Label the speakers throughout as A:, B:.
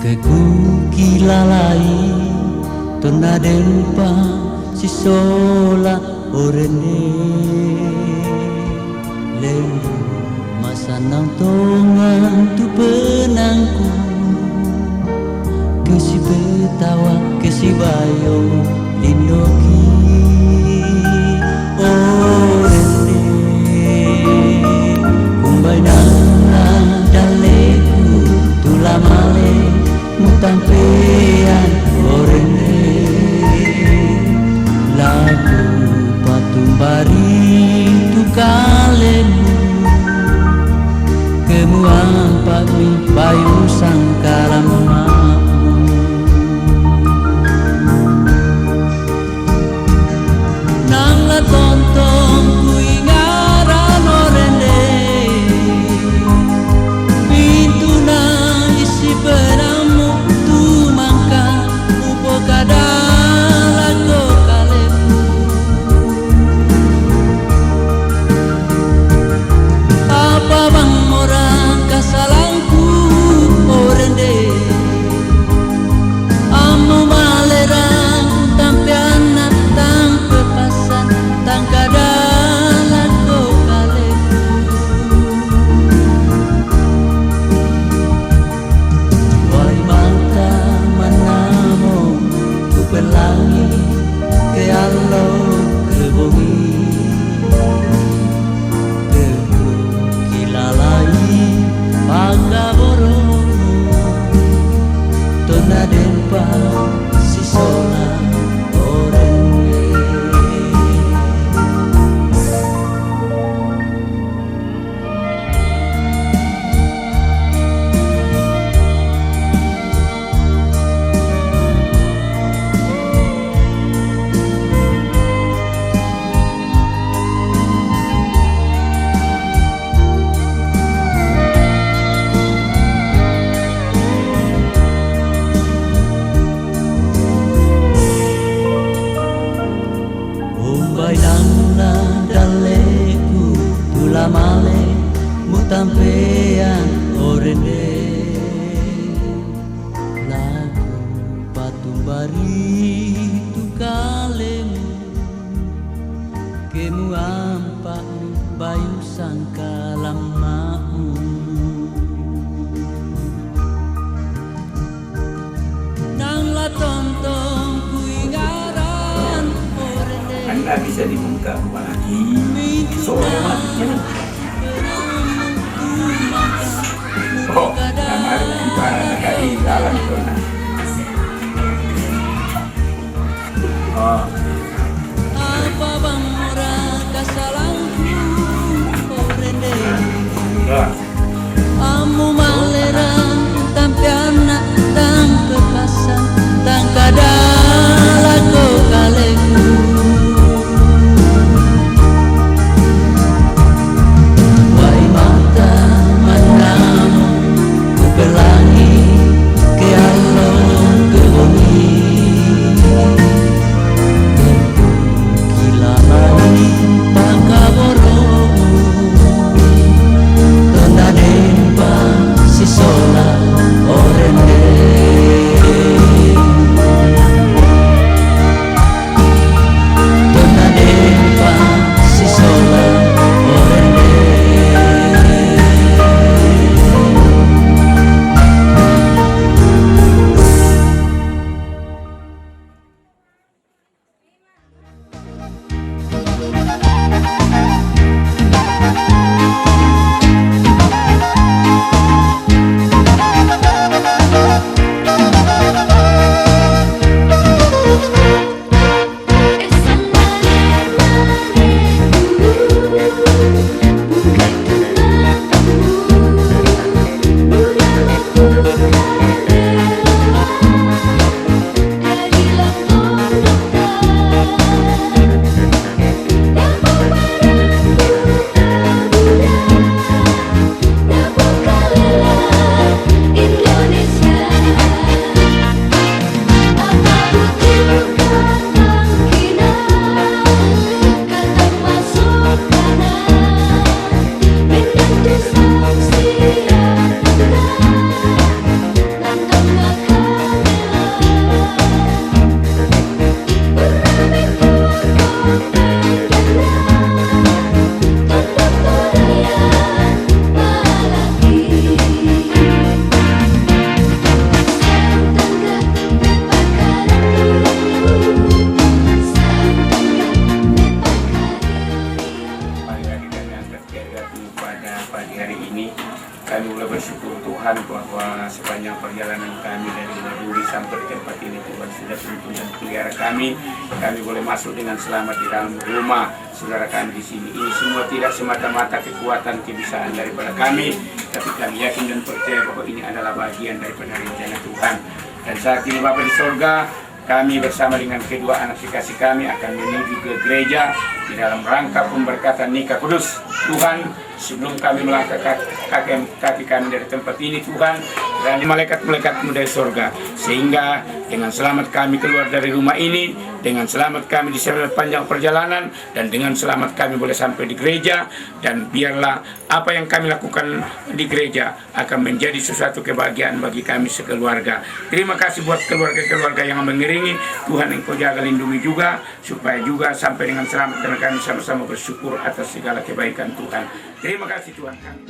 A: Keku kilalai tona dempa si sola orene lelu masanang tongan tu penangku kesi betawa kesi bayo lindoki orene kumbai nana daleku tulamale mutampean orene lagu patumbari tu kalemu kemuang pakmi bayu sangkalama nang la tontong ku ingaran orene pintu nang isi peramu tu mangka upo kadalago kalemu apa bang orang kasalangku orende amu malerang tampe anak tampe pasan tangka dalago kalemu wai mata manamo ku pelangi ke allo ke bumi keku kilalai pagaboro tona dempa si sola orene umbai nangla daleku tulamale mutampean orene lagu patumbari tu kalemu kemu ampak bayu sangkalamau nang la tontong ku ingaran orene
B: Anda bisa dibuka apalagi seorang matinya. Oh, namanya itu anak dalam zona. Oh,
A: apa bang orang kasalangku orende
B: enggak.
A: amu malerang tampe anak tampe pasan tangka dalago kalemu wai mata manamu ku pelangi ke allo ke bumi kilalai pagaboro tona
B: kami boleh bersyukur Tuhan bahwa sepanjang perjalanan kami dari Maduri sampai di tempat ini Tuhan sudah tuntun dan pelihara kami boleh masuk dengan selamat di dalam rumah saudara kami di sini. Ini semua tidak semata-mata kekuatan kebisaan daripada kami, tapi kami yakin dan percaya bahwa ini adalah bagian daripada rencana Tuhan. Dan saat ini Bapa di sorga, kami bersama dengan kedua anak kekasih kami akan menuju ke gereja di dalam rangka pemberkatan nikah kudus. Tuhan, sebelum kami melangkah kaki kami dari tempat ini Tuhan, dan malaikat-malaikatmu dari sorga, sehingga dengan selamat kami keluar dari rumah ini, dengan selamat kami di sepanjang perjalanan, dan dengan selamat kami boleh sampai di gereja. Dan biarlah apa yang kami lakukan di gereja akan menjadi sesuatu kebahagiaan bagi kami sekeluarga. Terima kasih buat keluarga-keluarga yang mengiringi. Tuhan, Engkau jaga lindungi juga, supaya juga sampai dengan selamat, dan kami sama-sama bersyukur atas segala kebaikan Tuhan. Terima kasih Tuhan kami.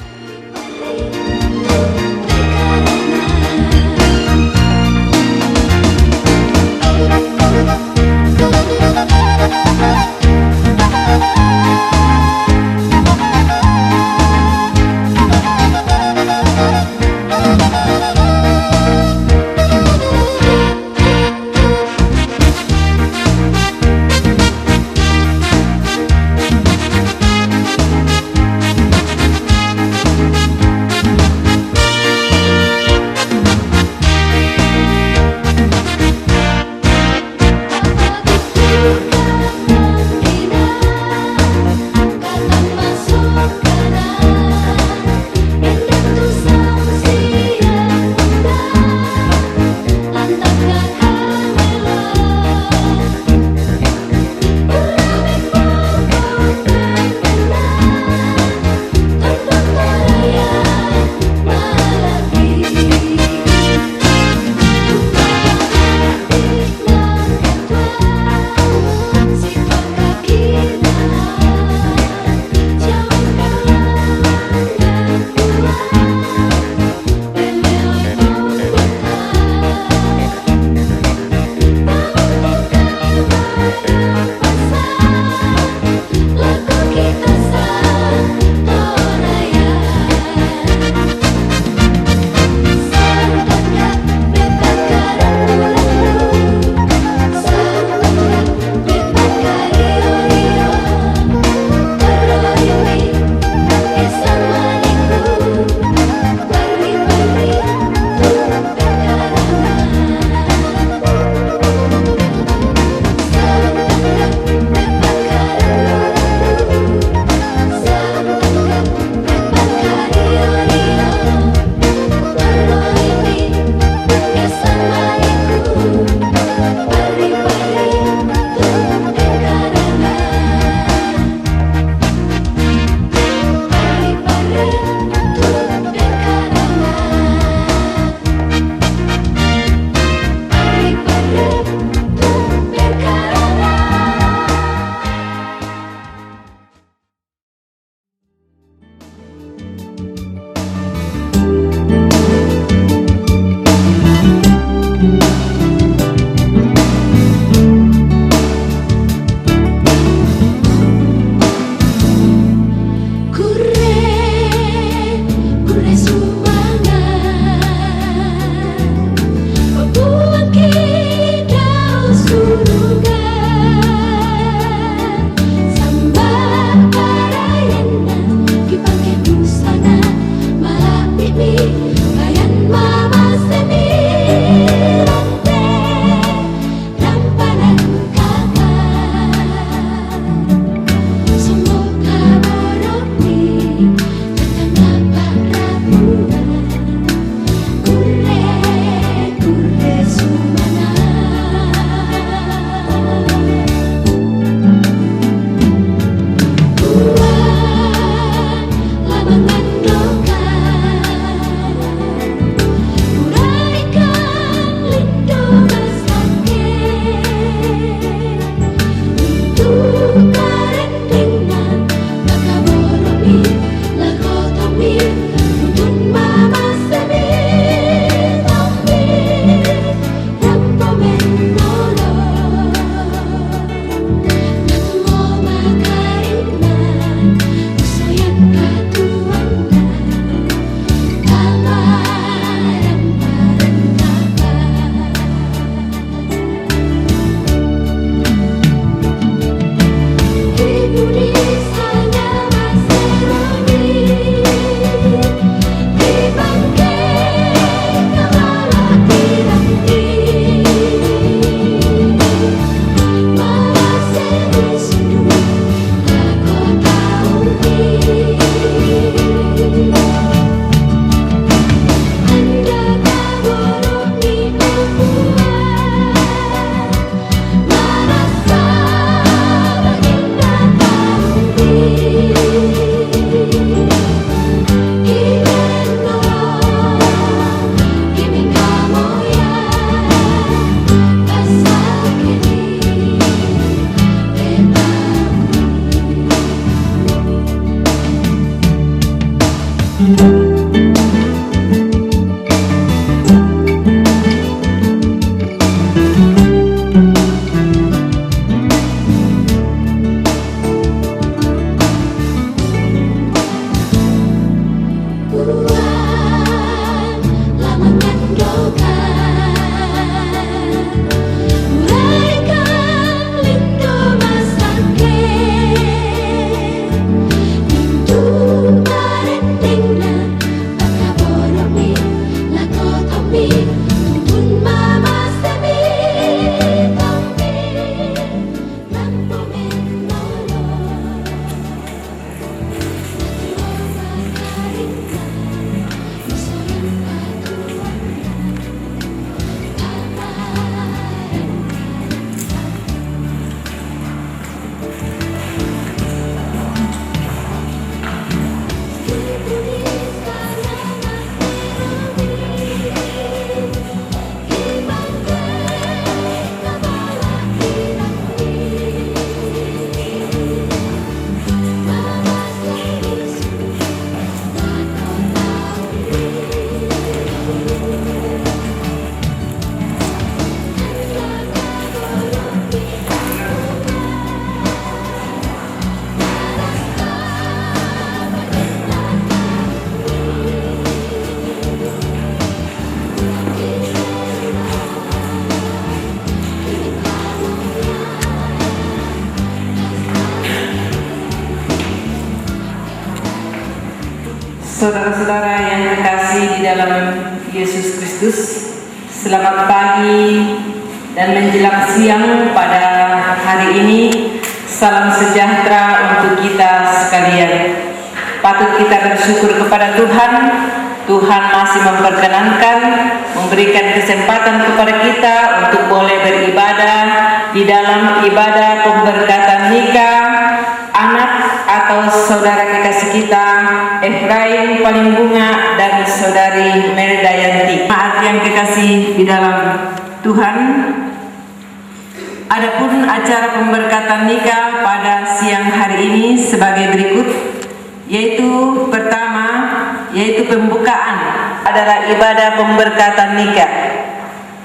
C: Saudara-saudara yang terkasih di dalam Yesus Kristus, selamat pagi dan menjelang siang pada hari ini. Salam sejahtera untuk kita sekalian. Patut kita bersyukur kepada Tuhan. Tuhan masih memperkenankan, memberikan kesempatan kepada kita untuk boleh beribadah di dalam ibadah pemberkatan nikah anak atau saudara kekasih kita Efraim Palingbunga dan saudari Melda Yanti. Maaf yang kekasih di dalam Tuhan, adapun acara pemberkatan nikah pada siang hari ini sebagai berikut, yaitu pertama, yaitu pembukaan adalah ibadah pemberkatan nikah.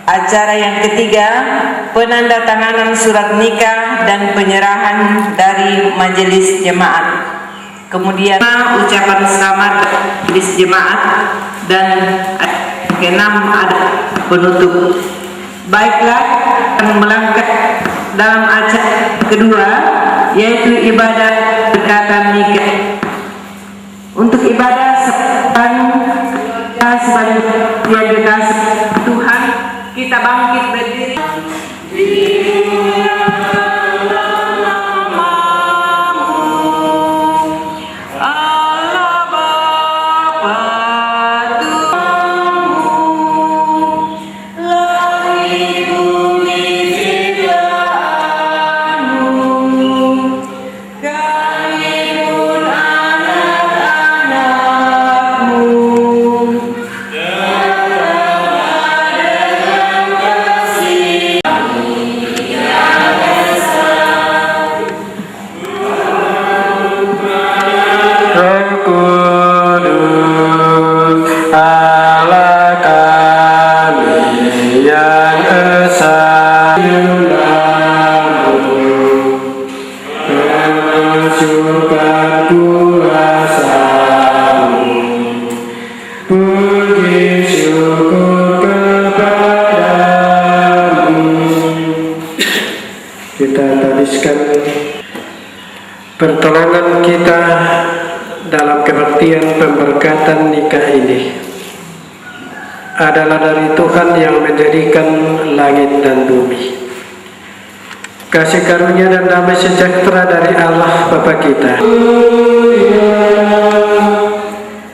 C: Acara yang ketiga, penandatanganan surat nikah dan penyerahan dari majelis jemaat. Kemudian ucapan selamat majelis jemaat dan keenam ada penutup. Baiklah, akan melangkah dalam acara kedua, yaitu ibadah pemberkatan nikah. Untuk ibadah sebagai yang dikasih Tuhan, kita bangkit berdiri.
D: Kita tuliskan pertolongan kita dalam kebaktian pemberkatan nikah ini adalah dari Tuhan yang mendirikan langit dan bumi. Kasih karunia dan damai sejahtera dari Allah Bapa kita.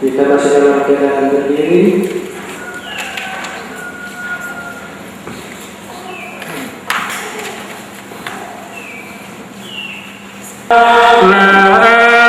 D: Kita masih dalam keadaan berdiri. La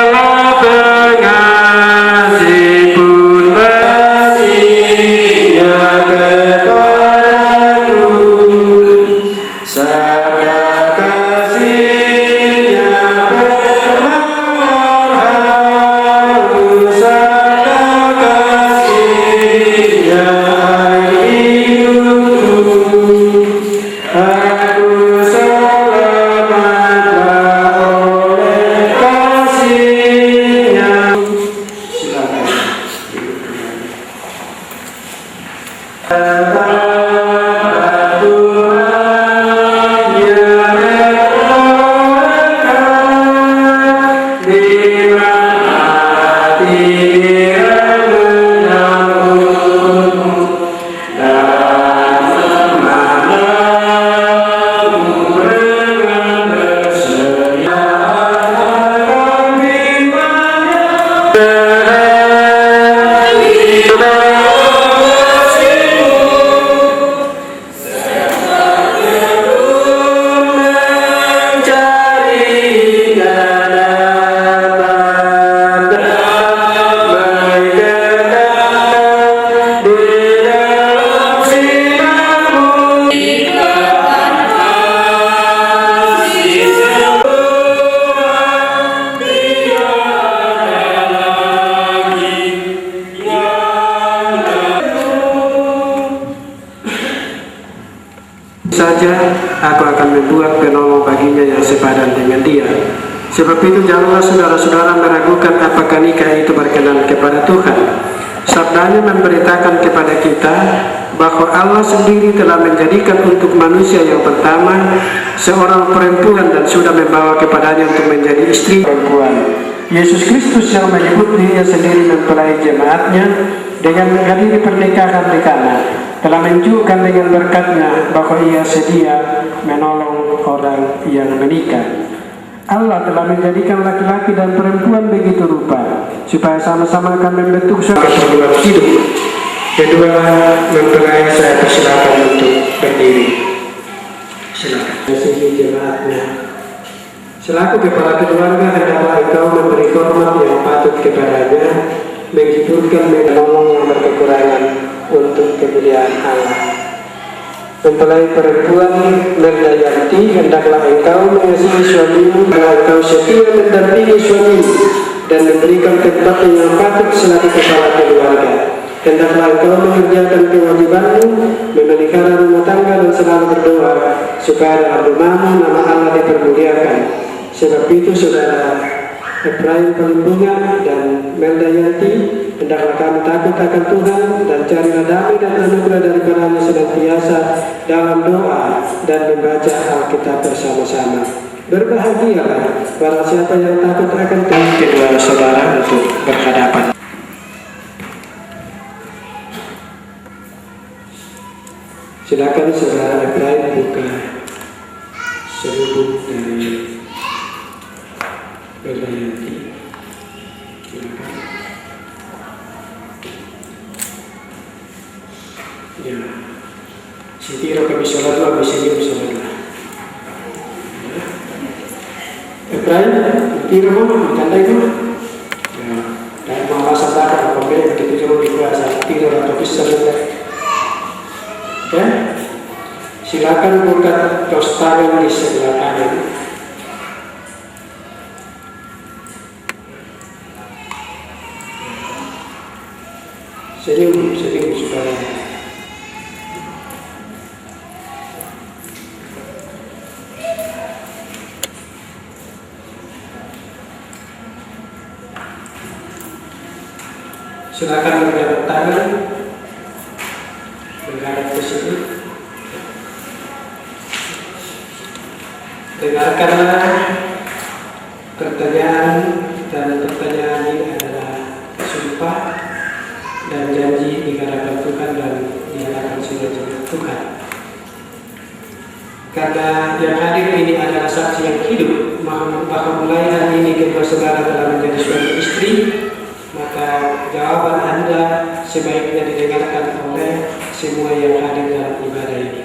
D: membuat penolong baginya yang sepadan dengan dia. Sebab itu janganlah saudara-saudara meragukan apakah nikah itu berkenan kepada Tuhan. Sabdanya memberitakan kepada kita bahwa Allah sendiri telah menjadikan untuk manusia yang pertama seorang perempuan dan sudah membawa kepadanya untuk menjadi istri perempuan. Yesus Kristus yang menyebut dirinya sendiri mempelai jemaatnya dengan menghadiri pernikahan di Kana telah menunjukkan dengan berkatnya bahwa ia sedia menolong orang yang menikah. Allah telah menjadikan laki-laki dan perempuan begitu rupa supaya sama-sama akan membentuk suatu perbuatan hidup. Kedua mempelai saya persilakan untuk berdiri. Silakan. Sisi jemaatnya. Selaku kepala keluarga, hendaklah engkau memberi hormat yang patut kepadanya, menghiburkan menolong yang berkekurangan untuk kemuliaan Allah. Mempelai perempuan Merdayanti, hendaklah engkau mengasihi suamimu, karena engkau setia mendampingi suamimu dan memberikan tempat yang patut selaku kepala keluarga. Hendaklah engkau mengerjakan kewajibanmu, memelihara rumah tangga dan selalu berdoa supaya dalam rumahmu nama Allah dipermuliakan. Sebab itu saudara Efraim Pelimbunga dan Merdayanti, hendaklah kamu takut akan Tuhan dan carilah damai dan anugerah daripadanya senantiasa dalam doa dan membaca Alkitab bersama-sama. Berbahagialah barang siapa yang takut akan Tuhan. Kedua saudara untuk berhadapan. Silakan saudara Efraim buka serubung dari Merdayanti. Silakan. Ya, Sitiro kami sholat dua, bisa juga sholat dua. Efraim, Sitiro mau tandai itu. Ya, dan mau rasa takut pembeli begitu juga dikuasa Sitiro atau bisa sholat. Ya, silakan buka tos tangan di sebelah kanan. Senyum supaya silakan berjabat tangan menghadap ke sini. Dengarkanlah pertanyaan, dan pertanyaan ini adalah sumpah dan janji di hadapan Tuhan dan di hadapan saudara Tuhan. Karena yang hadir ini adalah saksi yang hidup, bahwa mulai hari ini kedua saudara telah menjadi suami istri, maka jawaban Anda sebaiknya didengarkan oleh semua yang hadir dalam ibadah ini.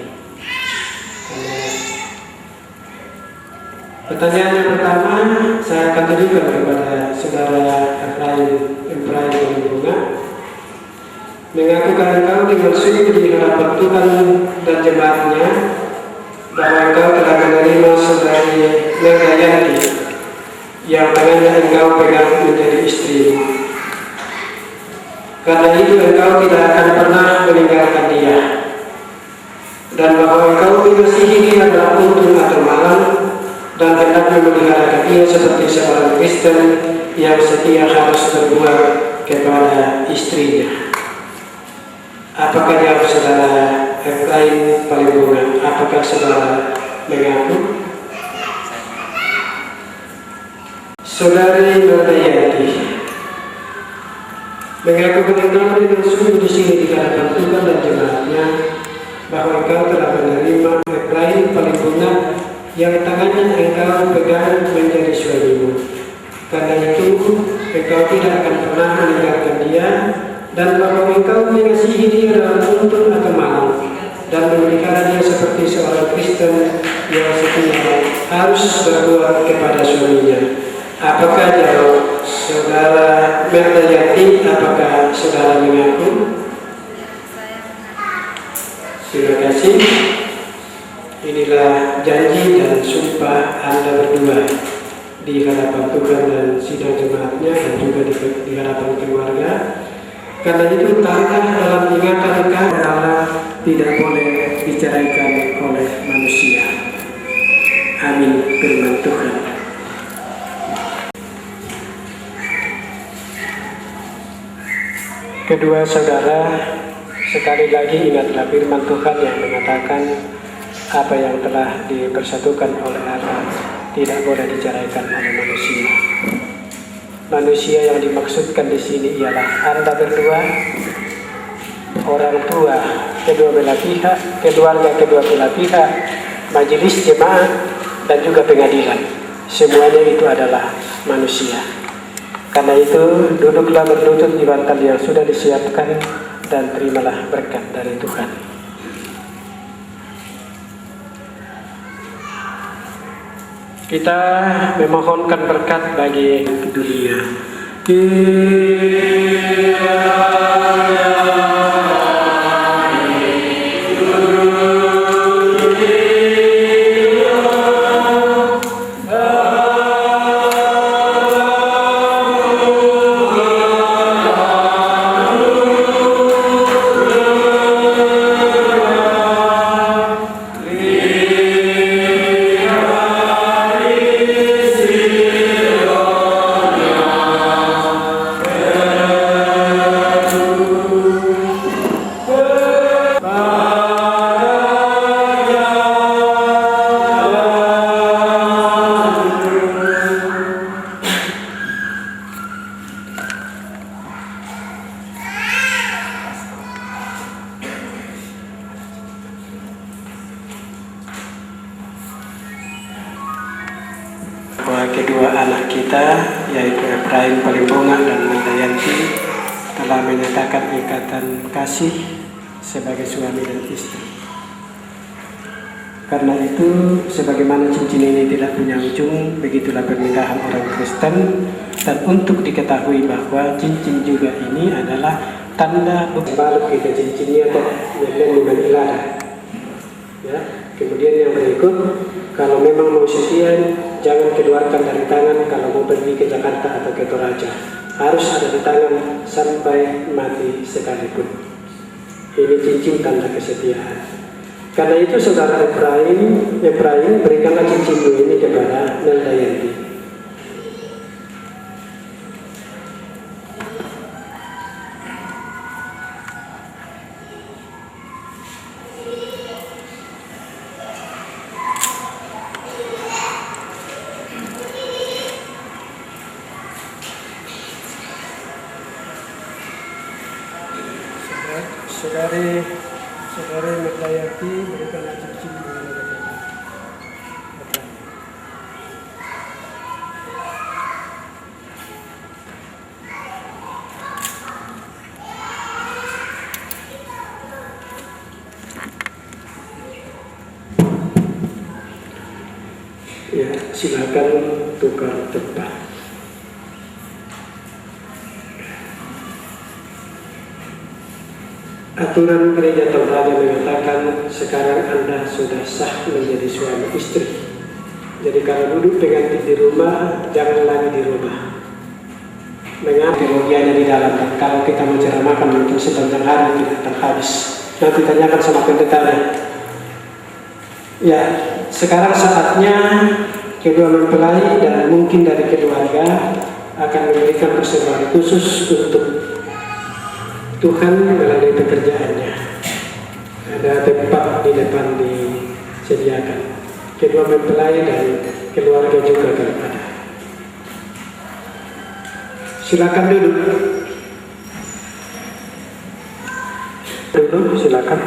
D: Pertanyaan yang pertama saya akan tujukan kepada saudara Efraim Pelimbunga. Mengakukan engkau dengan sungguh di hadapan Tuhan dan jemaatnya bahwa engkau telah menerima saudari Merdayanti yang tangannya engkau pegang menjadi istrimu. Karena itu engkau tidak akan pernah meninggalkan dia, dan bahwa engkau mengasihi dia dalam untung atau malam, dan hendak memelihara dia seperti seorang Kristen yang setia harus berbuat kepada istrinya. Apakah jawab saudara Efraim Pelimbunga? Apakah saudara mengaku? Saudari Merdayanti mengaku benar-benar dengan sungguh di sini di hadapan Tuhan dan jemaatnya bahwa engkau telah menerima Efraim Pelimbunga yang tangannya engkau pegang menjadi suamimu. Karena itu engkau tidak akan pernah meninggalkan dia, dan bahwa engkau mengasihi dia dalam untung atau malam, dan memelihara dia seperti seorang Kristen yang setia harus berbuat kepada suaminya. Apakah jawab saudara Merdayanti? Apakah saudara mengaku? Terima kasih. Inilah janji dan sumpah Anda berdua di hadapan Tuhan dan sidang jemaatnya, dan juga di hadapan keluarga. Karena itu tanah dalam ingatan engkau Allah tidak boleh diceraikan oleh manusia. Amin firman Tuhan. Kedua saudara, sekali lagi ingatlah firman Tuhan yang mengatakan apa yang telah dipersatukan oleh Allah tidak boleh diceraikan oleh manusia. Manusia yang dimaksudkan di sini ialah Anda berdua, orang tua kedua belah pihak, keluarga kedua belah pihak, majelis jemaat, dan juga pengadilan. Semuanya itu adalah manusia. Karena itu, duduklah berlutut di bantal yang sudah disiapkan dan terimalah berkat dari Tuhan. Kita memohonkan berkat bagi dunia. Kedua anak kita, yaitu Efraim Palimbonga dan Mandayanti, telah menyatakan ikatan kasih sebagai suami dan istri. Karena itu, sebagaimana cincin ini tidak punya ujung, begitulah pernikahan orang Kristen. Dan untuk diketahui bahwa cincin juga ini adalah tanda balik kita cincinnya dengan iladah. Ya. Kemudian yang berikut, kalau memang mau setia, jangan keluarkan dari tangan kalau mau pergi ke Jakarta atau ke Toraja. Harus ada di tangan sampai mati sekalipun. Ini cincin tanda kesetiaan. Karena itu saudara Efraim berikanlah cincinmu ini kepada Mandayanti. Saudari Mandayanti berikanlah cincin ya, silakan tukar tempat. Aturan gereja Toraja mengatakan sekarang Anda sudah sah menjadi suami istri. Jadi kalau duduk pengantin di rumah, jangan lagi di rumah. Mengapa teologianya di dalam? Kalau kita menceramakan mungkin sepanjang hari tidak terhabis. Nanti tanyakan sama pendetanya. Ya, sekarang saatnya kedua mempelai dan mungkin dari keluarga akan memberikan persembahan khusus untuk Tuhan melalui pekerjaannya. Ada tempat di depan disediakan. Kedua mempelai dan keluarga juga kalau ada. Silakan duduk. Duduk, silakan.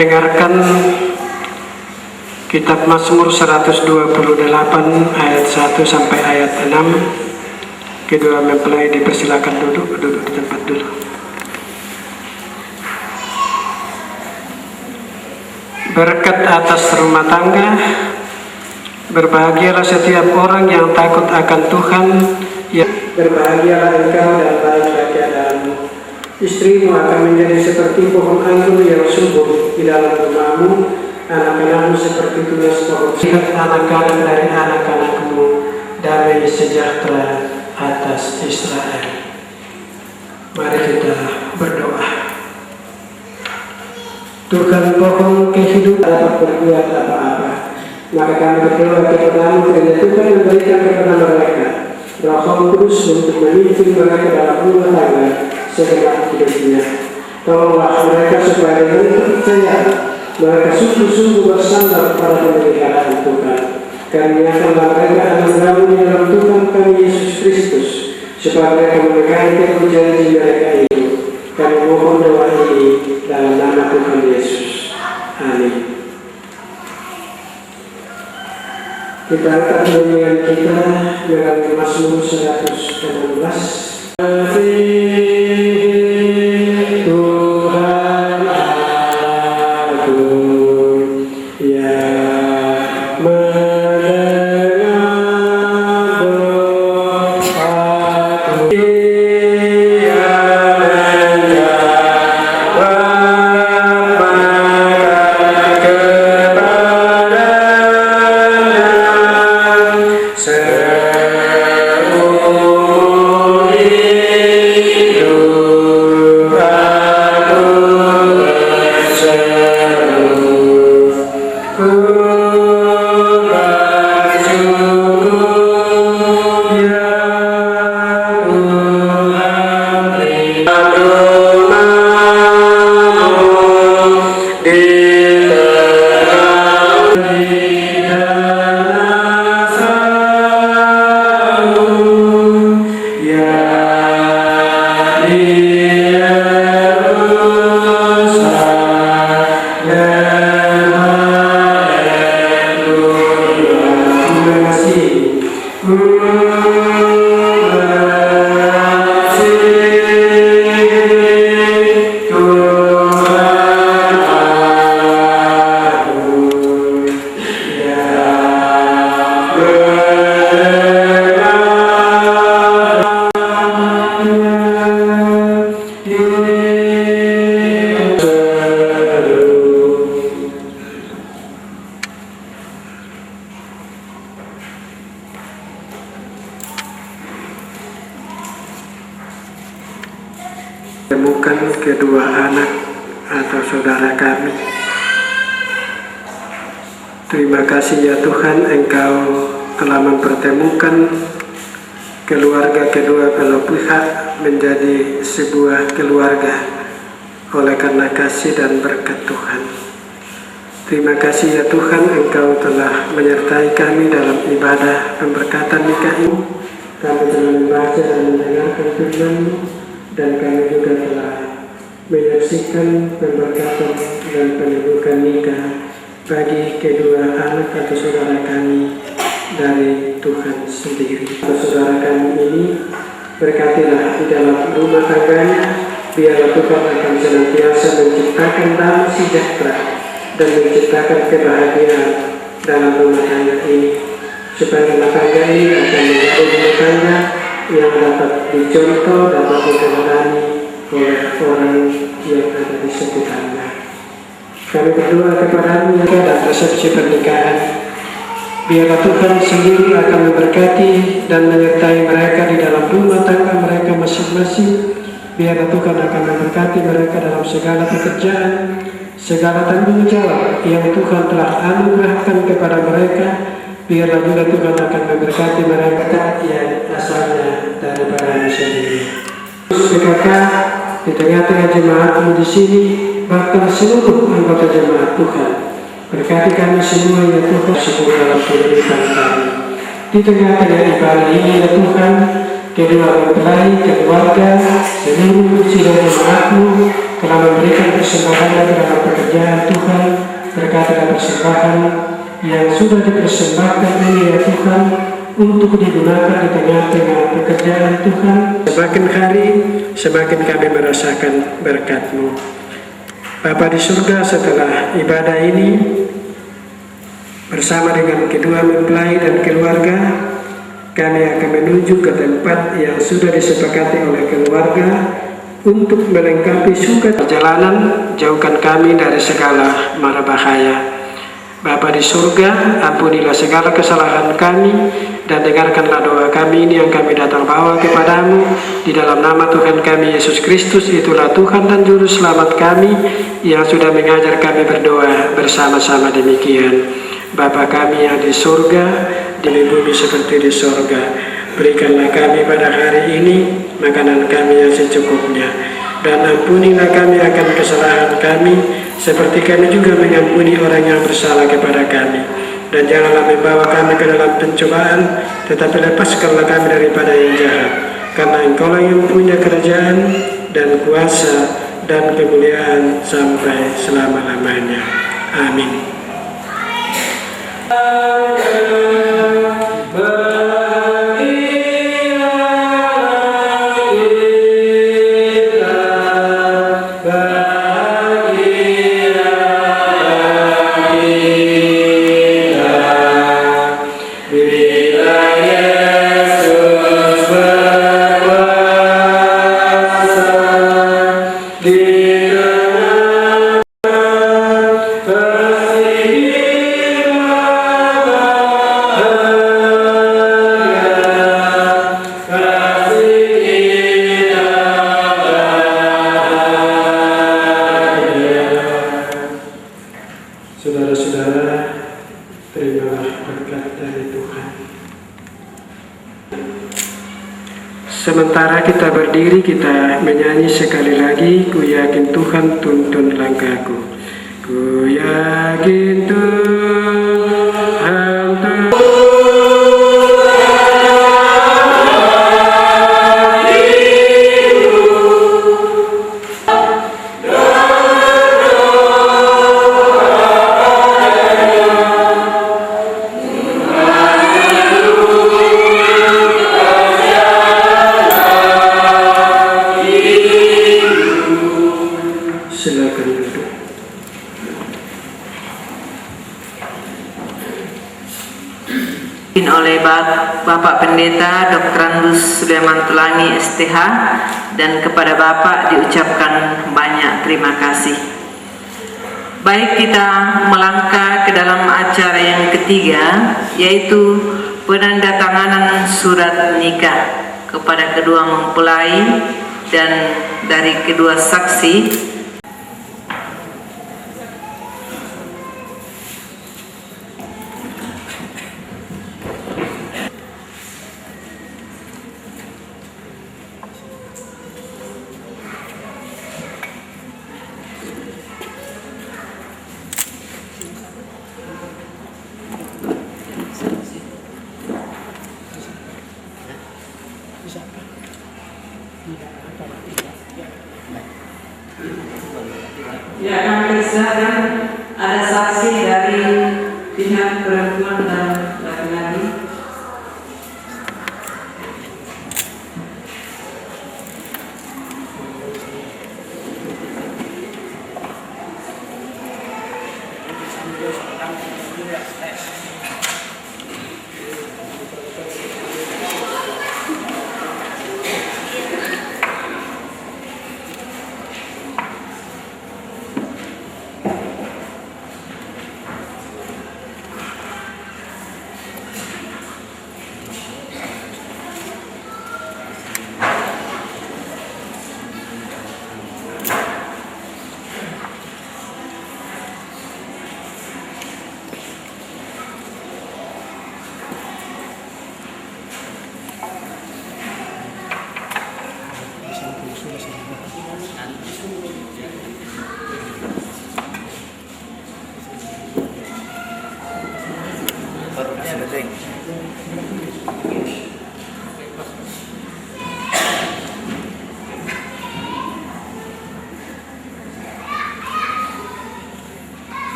D: Dengarkan Kitab Mazmur 128 ayat 1 sampai ayat 6. Kedua mempelai dipersilakan duduk di tempat dulu. Berkat atas rumah tangga. Berbahagialah setiap orang yang takut akan Tuhan. Ya, berbahagialah engkau dan baiklah keadaanmu. Istrimu akan menjadi seperti pohon anggur yang subur di dalam rumahmu. Anak-anakmu seperti tunas pohon. Lihat anak-anak dari anak-anakmu, damai sejahtera atas Israel. Mari kita berdoa. Tuhan, pohon kehidupan dapat berbuat apa-apa. Maka kami berdoa kepadamu kiranya Tuhan memberikan kepada mereka Roh Kudus untuk memimpin mereka dalam rumah tangga segenap hidupnya. Tolonglah mereka supaya dengan kepercayaan mereka sungguh-sungguh bersandar pada pemeliharaan Tuhan. Karuniakanlah mereka anugerah-Mu di dalam Tuhan kami Yesus Kristus, supaya mereka memegang janji mereka itu. Kami mohon doa ini dalam nama Tuhan Yesus. Amin. Kita akan menyanyikan kita melalui Mazmur 116. Tuhan aku yang mendengar doaku, yang menjawab kepadanya seumur hidup aku berseru, ku bersyukur ya Tuhan, rumah-Mu di tengah temukan kedua anak atau saudara kami. Terima kasih ya Tuhan, Engkau telah mempertemukan keluarga kedua belah pihak menjadi sebuah keluarga oleh karena kasih dan berkat Tuhan. Terima kasih ya Tuhan, Engkau telah menyertai kami dalam ibadah pemberkatan nikah ini. Kami telah membaca dan mendengarkan firman-Mu, dan kami juga telah menyaksikan pemberkatan dan penyebutan nikah bagi kedua anak atau saudara kami dari Tuhan sendiri. Saudara kami ini berkatilah di dalam rumah tangganya, biarlah Tuhan akan senantiasa menciptakan damai sejahtera dan menciptakan kebahagiaan dalam rumah tangga ini, supaya rumah tangga ini akan menjadi rumah tangga yang dapat dicontoh, dapat diteladani oleh orang yang ada di sekitarnya. Kami berdoa kepada-Mu dalam resepsi pernikahan. Biarlah Tuhan sendiri akan memberkati dan menyertai mereka di dalam rumah tangga mereka masing-masing. Biarlah Tuhan akan memberkati mereka dalam segala pekerjaan, segala tanggung jawab yang Tuhan telah anugerahkan kepada mereka. Biarlah juga Tuhan akan memberkati mereka yang asalnya daripada-Mu sendiri. PKK di tengah-tengah jemaat-Mu di sini, bahkan seluruh anggota jemaat Tuhan, berkati kami semua ya Tuhan, seluruh dalam kehidupan kami. Di tengah-tengah ibadah ini ya Tuhan, kedua mempelai, keluarga, seluruh sidang jemaat-Mu, telah memberikan persembahannya dalam pekerjaan Tuhan. Berkatilah persembahan yang sudah dipersembahkan ini ya Tuhan, untuk digunakan di tengah-tengah pekerjaan Tuhan. Semakin hari, semakin kami merasakan berkat-Mu. Bapa di surga, setelah ibadah ini, bersama dengan kedua mempelai dan keluarga, kami akan menuju ke tempat yang sudah disepakati oleh keluarga untuk melengkapi suka perjalanan. Jauhkan kami dari segala mara bahaya. Bapa di surga, ampunilah segala kesalahan kami dan dengarkanlah doa kami ini yang kami datang bawa kepadamu di dalam nama Tuhan kami Yesus Kristus. Itulah Tuhan dan Juru Selamat kami yang sudah mengajar kami berdoa bersama-sama demikian. Bapa kami yang di surga, di bumi seperti di surga, berikanlah kami pada hari ini makanan kami yang secukupnya, dan ampunilah kami akan kesalahan kami seperti kami juga mengampuni orang yang bersalah kepada kami. Dan janganlah membawa kami ke dalam pencobaan, tetapi lepaskanlah kami daripada yang jahat. Karena Engkau yang punya kerajaan dan kuasa dan kemuliaan sampai selama-lamanya. Amin. Saudara-saudara, terimalah berkat dari Tuhan. Sementara kita berdiri, kita menyanyi sekali lagi, ku yakin Tuhan tuntun langkahku. Ku yakin Tuhan tuntun. Silakan duduk.
C: Oleh Bapak Pendeta Dr. Andus Suleman Tulani STH, dan kepada Bapak diucapkan banyak terima kasih. Baik, kita melangkah ke dalam acara yang ketiga, yaitu penandatanganan surat nikah kepada kedua mempelai dan dari kedua saksi. Ya, kami persilakan ada saksi dari pihak perempuan dan laki-laki.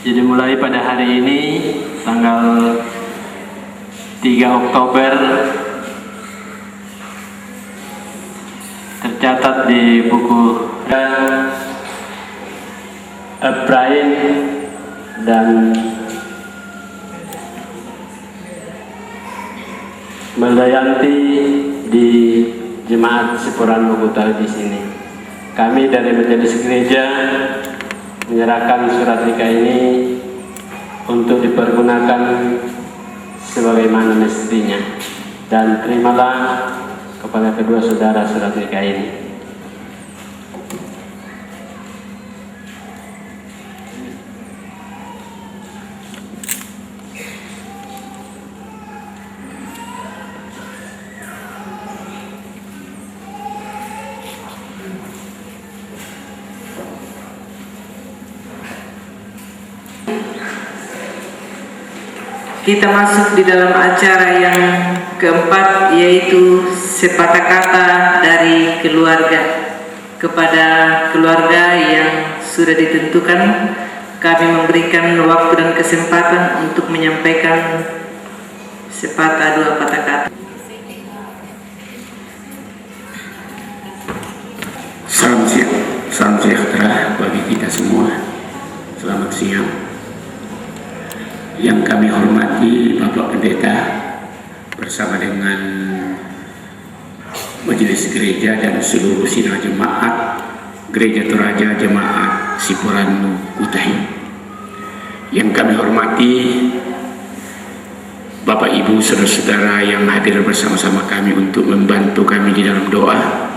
E: Jadi mulai pada hari ini tanggal 3 Oktober tercatat di buku Efraim dan Meldayanti di Jemaat Sipuran Lukutai di sini. Kami dari Majelis Gereja menyerahkan surat nikah ini untuk dipergunakan sebagaimana mestinya, dan terimalah kepada kedua saudara surat nikah ini.
C: Kita masuk di dalam acara yang keempat, yaitu sepatah kata dari keluarga. Kepada keluarga yang sudah ditentukan, kami memberikan waktu dan kesempatan untuk menyampaikan sepatah dua patah kata.
B: Salam sejahtera bagi kita semua. Selamat siang. Yang kami hormati Bapak Pendeta bersama dengan Majelis Gereja dan seluruh sidang jemaat Gereja Toraja Jemaat Sipuran Lukutai. Yang kami hormati Bapak Ibu saudara-saudara yang hadir bersama-sama kami untuk membantu kami di dalam doa,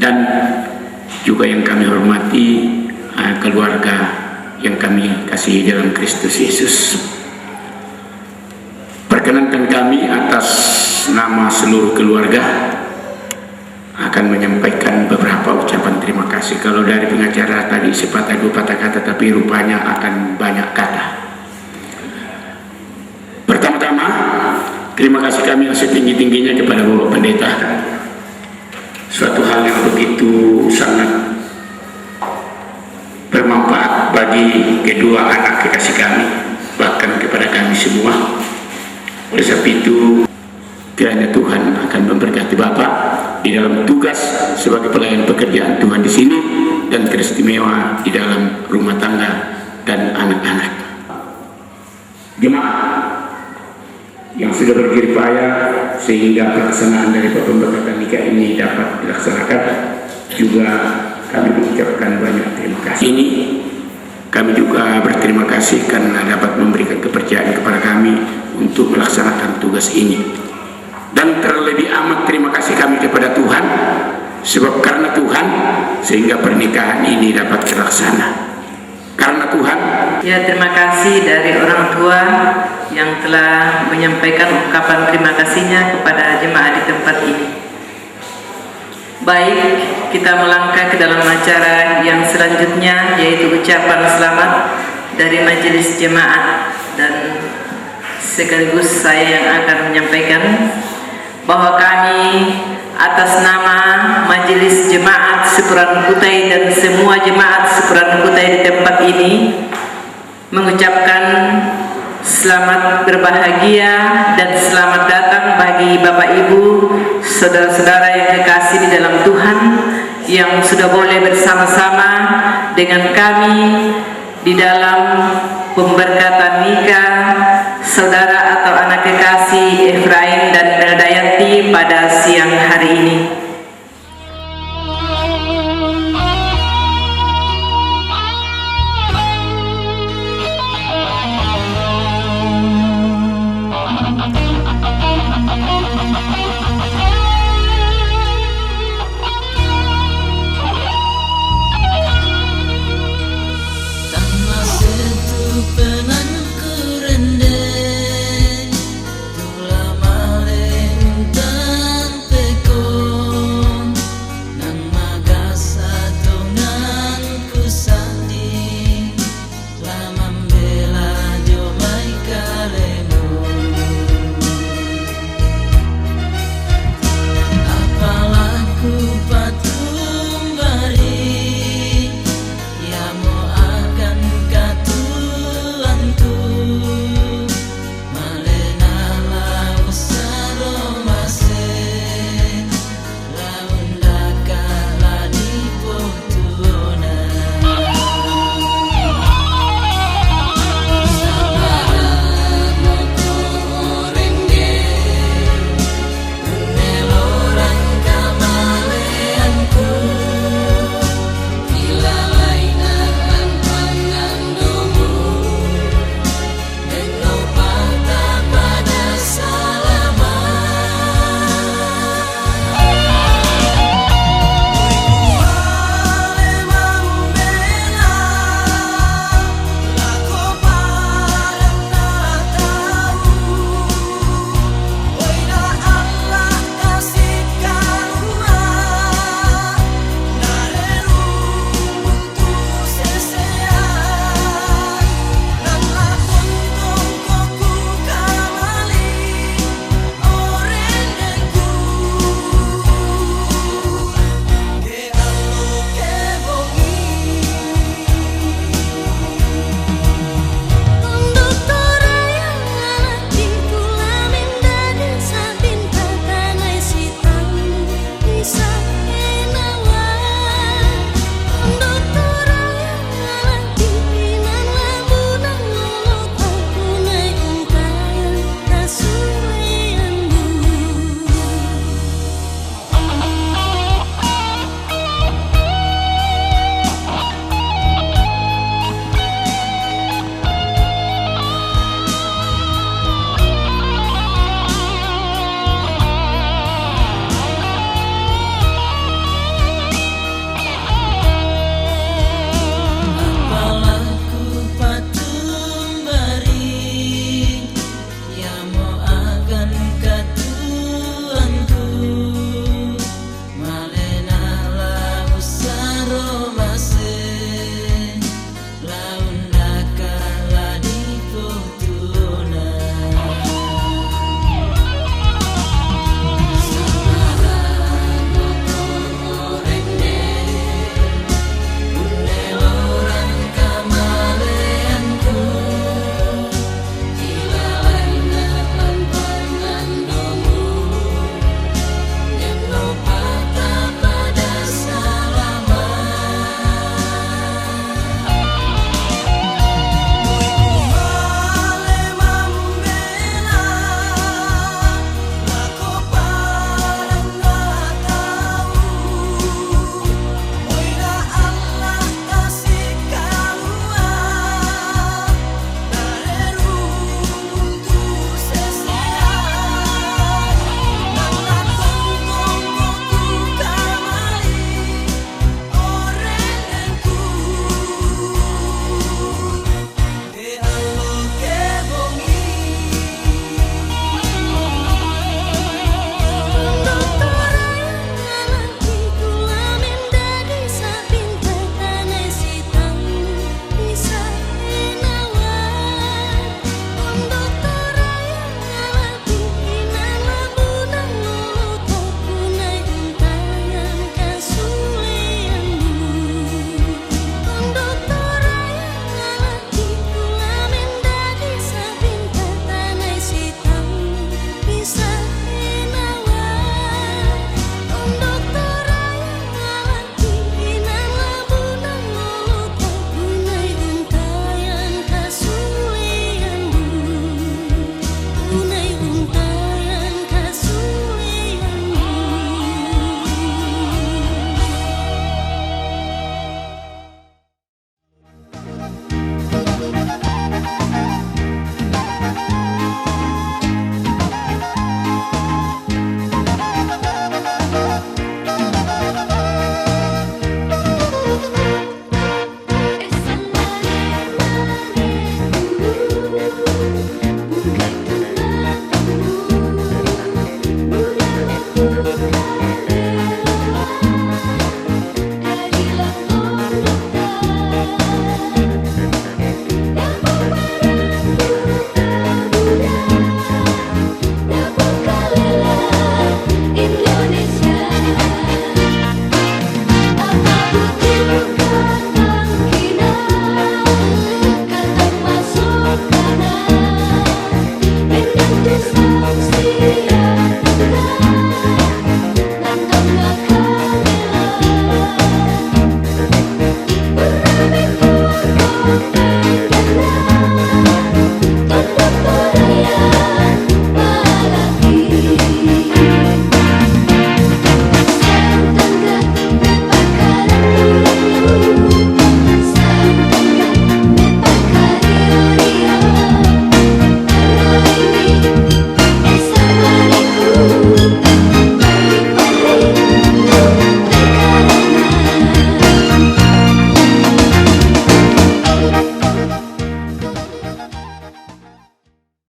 B: dan juga yang kami hormati keluarga yang kami kasihi dalam Kristus Yesus. Perkenankan kami atas nama seluruh keluarga akan menyampaikan beberapa ucapan terima kasih. Kalau dari pengacara tadi sepatah dua patah kata, tapi rupanya akan banyak kata. Pertama-tama, terima kasih kami yang setinggi-tingginya kepada Bapak Pendeta. Suatu hal yang begitu sangat bermanfaat bagi kedua anak kekasih kami, bahkan kepada kami semua. Oleh sebab itu, kiranya Tuhan akan memberkati Bapak di dalam tugas sebagai pelayan pekerjaan Tuhan di sini, dan teristimewa di dalam rumah tangga dan anak-anak. Jemaat yang sudah berjerih payah sehingga pelaksanaan dari pemberkatan nikah ini dapat dilaksanakan, juga kami mengucapkan banyak terima kasih. Ini kami juga berterima kasih karena dapat memberikan kepercayaan kepada kami untuk melaksanakan tugas ini. Dan terlebih amat terima kasih kami kepada Tuhan, sebab karena Tuhan sehingga pernikahan ini dapat terlaksana. Karena Tuhan.
C: Ya, terima kasih dari orang tua yang telah menyampaikan ungkapan terima kasihnya kepada jemaat di tempat ini. Baik, kita melangkah ke dalam acara yang selanjutnya, yaitu ucapan selamat dari majelis jemaat, dan sekaligus saya yang akan menyampaikan bahwa kami atas nama majelis jemaat Sipuran Lukutai dan semua jemaat Sipuran Lukutai di tempat ini mengucapkan selamat berbahagia dan selamat datang bagi Bapak Ibu, saudara-saudara yang kekasih di dalam Tuhan, yang sudah boleh bersama-sama dengan kami di dalam pemberkatan nikah saudara atau anak kekasih Efraim dan Meldayanti pada siang hari ini.